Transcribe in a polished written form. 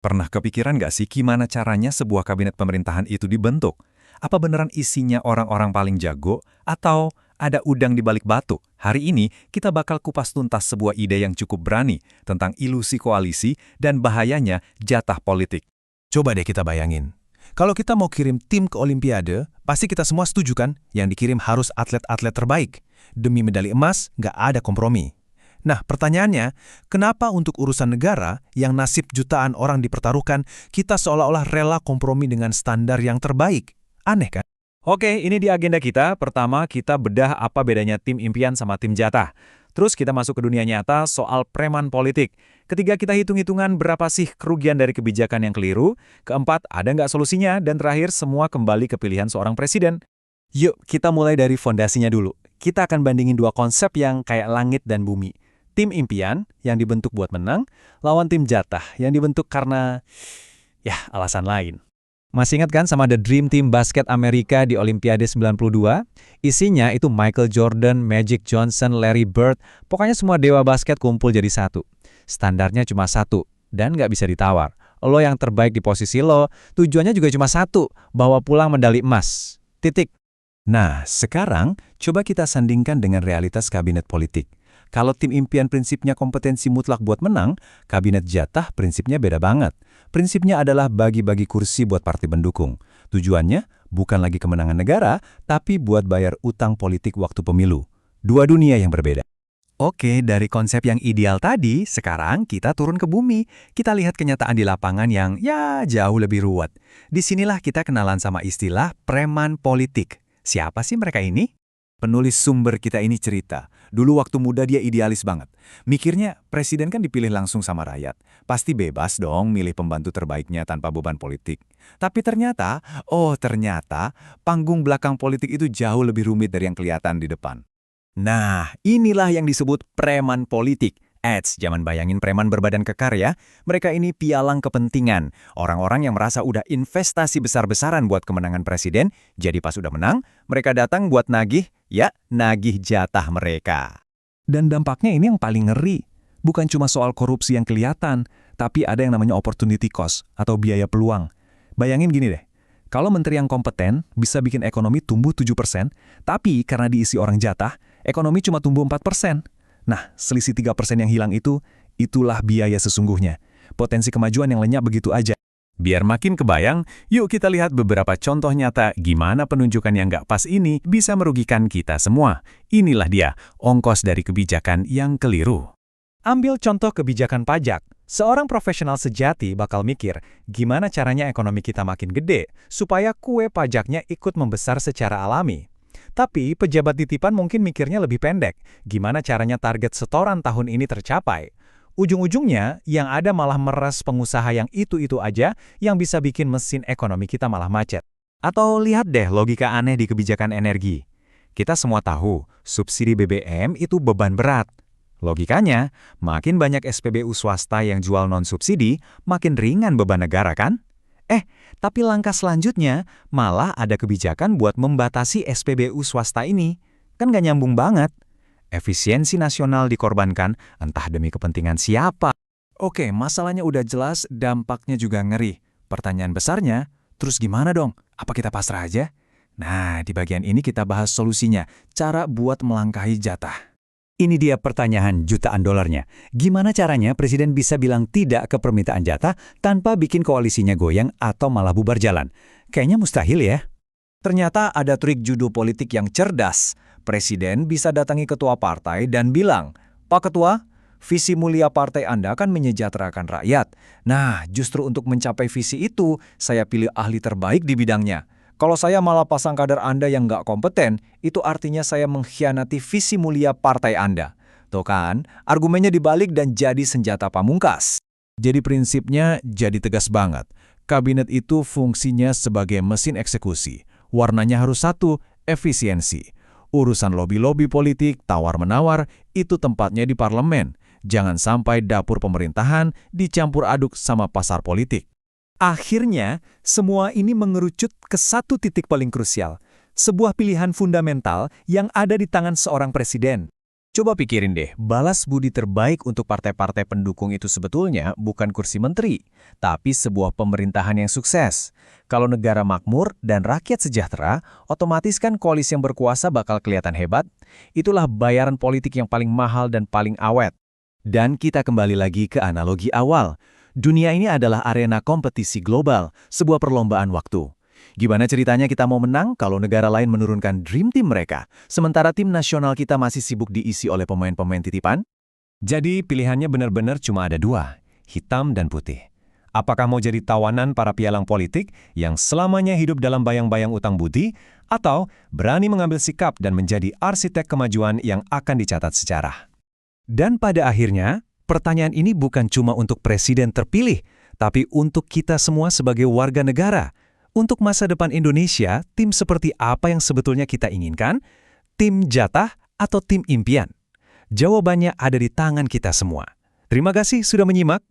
Pernah kepikiran nggak sih gimana caranya sebuah kabinet pemerintahan itu dibentuk? Apa beneran isinya orang-orang paling jago? Atau ada udang di balik batu? Hari ini kita bakal kupas tuntas sebuah ide yang cukup berani tentang ilusi koalisi dan bahayanya jatah politik. Coba deh kita bayangin. Kalau kita mau kirim tim ke Olimpiade, pasti kita semua setuju kan? Yang dikirim harus atlet-atlet terbaik. Demi medali emas, nggak ada kompromi. Nah, pertanyaannya, kenapa untuk urusan negara yang nasib jutaan orang dipertaruhkan, kita seolah-olah rela kompromi dengan standar yang terbaik? Aneh kan? Oke, ini di agenda kita. Pertama, kita bedah apa bedanya tim impian sama tim jatah. Terus kita masuk ke dunia nyata soal preman politik. Ketiga, kita hitung-hitungan berapa sih kerugian dari kebijakan yang keliru. Keempat, ada nggak solusinya? Dan terakhir, semua kembali ke pilihan seorang presiden. Yuk, kita mulai dari fondasinya dulu. Kita akan bandingin dua konsep yang kayak langit dan bumi. Tim impian yang dibentuk buat menang, lawan tim jatah yang dibentuk karena, alasan lain. Masih ingat kan sama The Dream Team basket Amerika di Olimpiade 92? Isinya itu Michael Jordan, Magic Johnson, Larry Bird, pokoknya semua dewa basket kumpul jadi satu. Standarnya cuma satu, dan nggak bisa ditawar. Lo yang terbaik di posisi lo, tujuannya juga cuma satu, bawa pulang medali emas. Titik. Nah, sekarang coba kita sandingkan dengan realitas kabinet politik. Kalau tim impian prinsipnya kompetensi mutlak buat menang, kabinet jatah prinsipnya beda banget. Prinsipnya adalah bagi-bagi kursi buat partai pendukung. Tujuannya bukan lagi kemenangan negara, tapi buat bayar utang politik waktu pemilu. Dua dunia yang berbeda. Oke, dari konsep yang ideal tadi, sekarang kita turun ke bumi. Kita lihat kenyataan di lapangan yang jauh lebih ruwet. Disinilah kita kenalan sama istilah preman politik. Siapa sih mereka ini? Penulis sumber kita ini cerita, dulu waktu muda dia idealis banget. Mikirnya, presiden kan dipilih langsung sama rakyat. Pasti bebas dong milih pembantu terbaiknya tanpa beban politik. Tapi ternyata, panggung belakang politik itu jauh lebih rumit dari yang kelihatan di depan. Nah, inilah yang disebut preman politik. Jangan bayangin preman berbadan kekar ya. Mereka ini pialang kepentingan. Orang-orang yang merasa udah investasi besar-besaran buat kemenangan presiden, jadi pas udah menang, mereka datang buat nagih jatah mereka. Dan dampaknya ini yang paling ngeri. Bukan cuma soal korupsi yang kelihatan, tapi ada yang namanya opportunity cost atau biaya peluang. Bayangin gini deh, kalau menteri yang kompeten bisa bikin ekonomi tumbuh 7%, tapi karena diisi orang jatah, ekonomi cuma tumbuh 4%. Nah, selisih 3% yang hilang itulah biaya sesungguhnya. Potensi kemajuan yang lenyap begitu aja. Biar makin kebayang, yuk kita lihat beberapa contoh nyata gimana penunjukan yang nggak pas ini bisa merugikan kita semua. Inilah dia, ongkos dari kebijakan yang keliru. Ambil contoh kebijakan pajak. Seorang profesional sejati bakal mikir, gimana caranya ekonomi kita makin gede, supaya kue pajaknya ikut membesar secara alami. Tapi pejabat titipan mungkin mikirnya lebih pendek, gimana caranya target setoran tahun ini tercapai. Ujung-ujungnya, yang ada malah meres pengusaha yang itu-itu aja yang bisa bikin mesin ekonomi kita malah macet. Atau lihat deh logika aneh di kebijakan energi. Kita semua tahu, subsidi BBM itu beban berat. Logikanya, makin banyak SPBU swasta yang jual non-subsidi, makin ringan beban negara kan? Tapi langkah selanjutnya malah ada kebijakan buat membatasi SPBU swasta ini. Kan nggak nyambung banget. Efisiensi nasional dikorbankan, entah demi kepentingan siapa. Oke, masalahnya udah jelas, dampaknya juga ngeri. Pertanyaan besarnya, terus gimana dong? Apa kita pasrah aja? Nah, di bagian ini kita bahas solusinya, cara buat melangkahi jatah. Ini dia pertanyaan jutaan dolarnya. Gimana caranya presiden bisa bilang tidak ke permintaan jatah tanpa bikin koalisinya goyang atau malah bubar jalan? Kayaknya mustahil ya. Ternyata ada trik judo politik yang cerdas. Presiden bisa datangi ketua partai dan bilang, "Pak Ketua, visi mulia partai Anda kan menyejahterakan rakyat. Nah, justru untuk mencapai visi itu, saya pilih ahli terbaik di bidangnya. Kalau saya malah pasang kader Anda yang nggak kompeten, itu artinya saya mengkhianati visi mulia partai Anda." Tuh kan, argumennya dibalik dan jadi senjata pamungkas. Jadi prinsipnya jadi tegas banget. Kabinet itu fungsinya sebagai mesin eksekusi. Warnanya harus satu, efisiensi. Urusan lobi-lobi politik, tawar-menawar, itu tempatnya di parlemen. Jangan sampai dapur pemerintahan dicampur aduk sama pasar politik. Akhirnya, semua ini mengerucut ke satu titik paling krusial. Sebuah pilihan fundamental yang ada di tangan seorang presiden. Coba pikirin deh, balas budi terbaik untuk partai-partai pendukung itu sebetulnya bukan kursi menteri, tapi sebuah pemerintahan yang sukses. Kalau negara makmur dan rakyat sejahtera, otomatis kan koalisi yang berkuasa bakal kelihatan hebat. Itulah bayaran politik yang paling mahal dan paling awet. Dan kita kembali lagi ke analogi awal. Dunia ini adalah arena kompetisi global, sebuah perlombaan waktu. Gimana ceritanya kita mau menang kalau negara lain menurunkan dream team mereka, sementara tim nasional kita masih sibuk diisi oleh pemain-pemain titipan? Jadi pilihannya benar-benar cuma ada dua, hitam dan putih. Apakah mau jadi tawanan para pialang politik yang selamanya hidup dalam bayang-bayang utang budi, atau berani mengambil sikap dan menjadi arsitek kemajuan yang akan dicatat sejarah? Dan pada akhirnya, pertanyaan ini bukan cuma untuk presiden terpilih, tapi untuk kita semua sebagai warga negara. Untuk masa depan Indonesia, tim seperti apa yang sebetulnya kita inginkan? Tim jatah atau tim impian? Jawabannya ada di tangan kita semua. Terima kasih sudah menyimak.